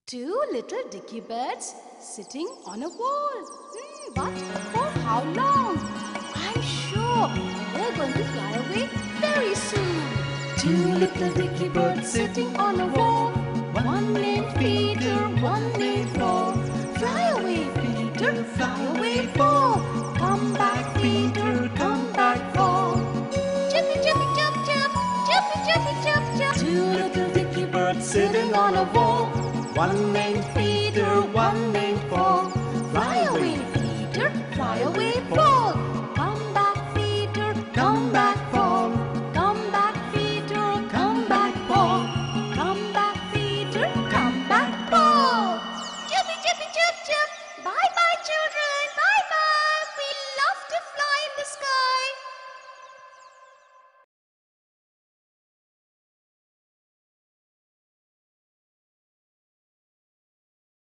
Two little dicky birds sitting on a wall. But for how long? I'm sure they're going to fly away very soon. Two little dicky birds sitting on a wall. One named Peter, one named Paul. Fly away, Peter, fly away, Paul. Come back, Peter, come back, Paul. Chippy, chippy, chop, chop. Chippy, chippy, chop, chop. Two little dicky birds sitting on a wall. One named Peter, one named Paul. Fly away, Peter, fly away, Paul. Come back, Peter, come back, Paul. Come back, Peter, come back, Paul. Come back, Peter, come back, Paul. Chippy, chippy, chip, chip. Bye-bye, children. Bye-bye. We love to fly in the sky.